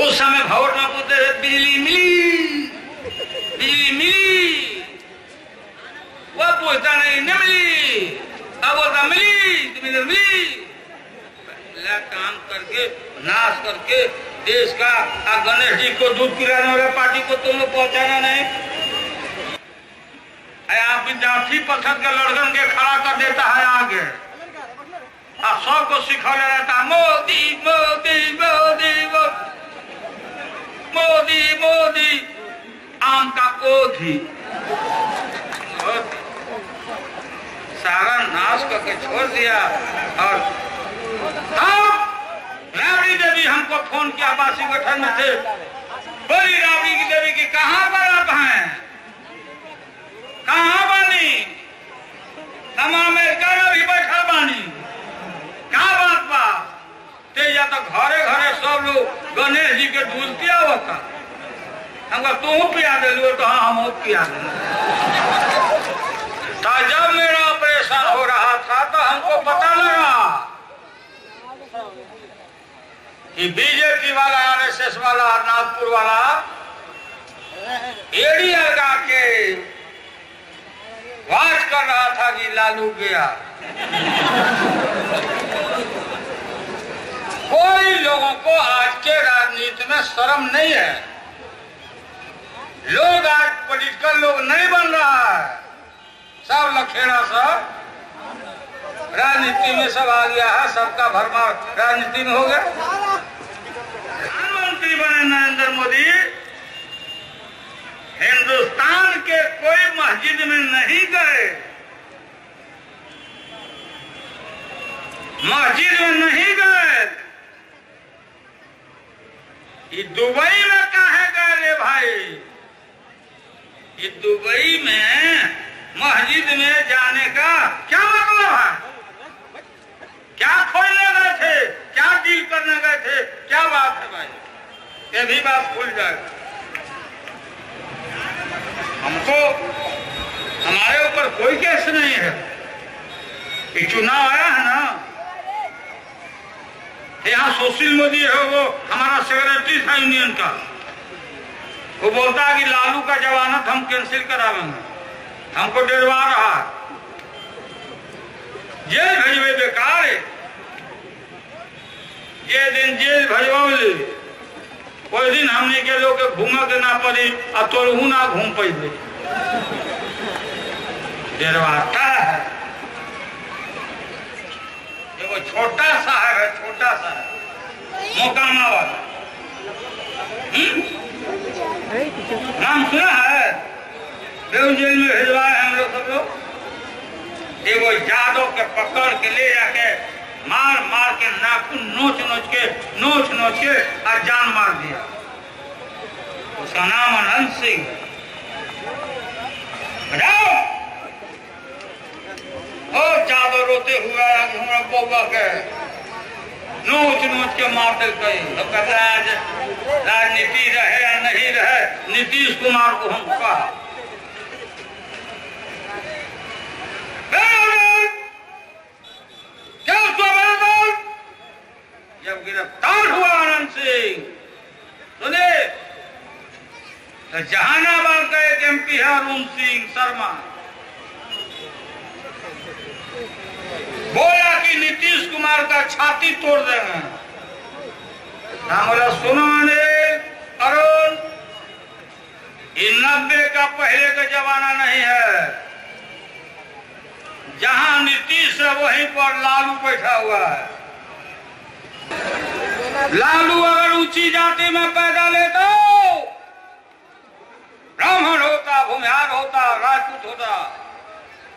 उस समय भवर में पूछते थे बिजली मिली, बिजली मिली, वह पूछता नहीं न मिली, अब बोलता मिली तो मिली। काम करके नाश करके देश का गणेश जी को दूध पिलाने वाला पार्टी को तुम लोग पहुंचाना नहीं। आप विद्यार्थी परिषद के लड़कन के खड़ा कर देता है आगे और सबको सिखौले रहता है मोदी मोदी मोदी मोदी मोदी आम का ओधी। सारा नाश करके छोड़ दिया। और राबड़ी देवी हमको फोन किया, बासी गठन में थे, बोली राबड़ी की देवी की कहाँ पर आप हैं, कहाँ बानी, हम अमेरिका में भी बैठा बानी, क्या बात बा? ते या तो घरे घरे सब लोग गणेश जी के दूध पिया होता, हमको तू पिया दे लो, तो हाँ हम पिया दे। जब मेरा ऑपरेशन हो रहा था तो हमको पता लगा कि बीजेपी वाला, आरएसएस वाला, नागपुर वाला एड़ी लगा के वाच कर रहा था कि लालू गया। कोई लोगों को आज के राजनीति में शर्म नहीं है। लोग आज पॉलिटिकल लोग नहीं बन रहा है, सब लखेड़ा सब राजनीति में सब आ गया है, सबका भरमार राजनीति में हो गया। प्रधानमंत्री बने नरेंद्र मोदी, हिंदुस्तान के कोई मस्जिद में नहीं गए, मस्जिद में नहीं गए। ये दुबई में काहे गए रे भाई? ये दुबई में मस्जिद में जाने का क्या मतलब है? क्या खोलने गए थे, क्या डील करने गए थे, क्या बात है भाई? ये भी बात भूल जाएगा। हमको हमारे ऊपर कोई केस नहीं है। ये चुनाव आया है ना, यहाँ सुशील मोदी है, वो हमारा सेक्रेटरी था यूनियन का, वो बोलता है कि लालू का जमानत हम कैंसिल करावेंगे, हमको डरवा रहा है, जेल भेजवे बेकार है। ये दिन जेल भेजवाली, कोई दिन हमने के लोग घूम के ना पड़ी और तोड़ू ना घूम पे डरवाता है। वो छोटा सा है, छोटा सा मोकामा वाला, नाम सुना है? बेऊ जेल में भेजवाए हम लोग सब लोग। वो यादव के पकड़ के ले जाके मार मार के नाखून नोच नोच के और जान मार दिया। उसका नाम अनंत सिंह। और यादव रोते हुए हमारा बउआ के नोच के मार दे गई। कहता है राजनीति रहे या नहीं रहे, नीतीश कुमार को हम कहा जब गिरफ्तार हुआ आनंद सिंह, सुने तो जहानाबाद का एक एमपी है अरुण सिंह शर्मा, बोला कि नीतीश कुमार का छाती तोड़ देंगे। बोला सुनो अरुण, ये 90 का पहले का जमाना नहीं है, जहां नीतीश है वहीं पर लालू बैठा हुआ है। लालू अगर ऊंची जाति में पैदा लेता, ब्राह्मण होता, भूमिहार होता, राजपूत होता,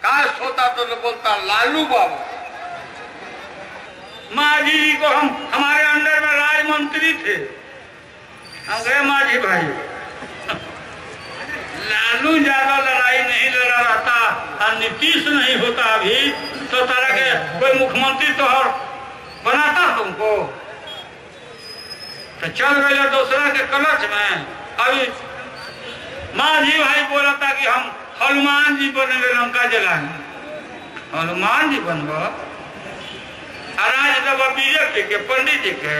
कास्ट होता, तो बोलता लालू बाबू। माझी जी को हमारे अंडर में राज मंत्री थे, हम गए माझी भाई, लालू ज्यादा लड़ाई नहीं लड़ा रहता और नीतीश नहीं होता अभी तो तरह के कोई मुख्यमंत्री तो और बनाता तुमको, तो चल गए दूसरा के कलच में। अभी माझी भाई बोला था कि हम हनुमान जी बनेंगे, लंका जलाएंगे, हनुमान जी बनबो, राज बीजेपी के पंडित जी के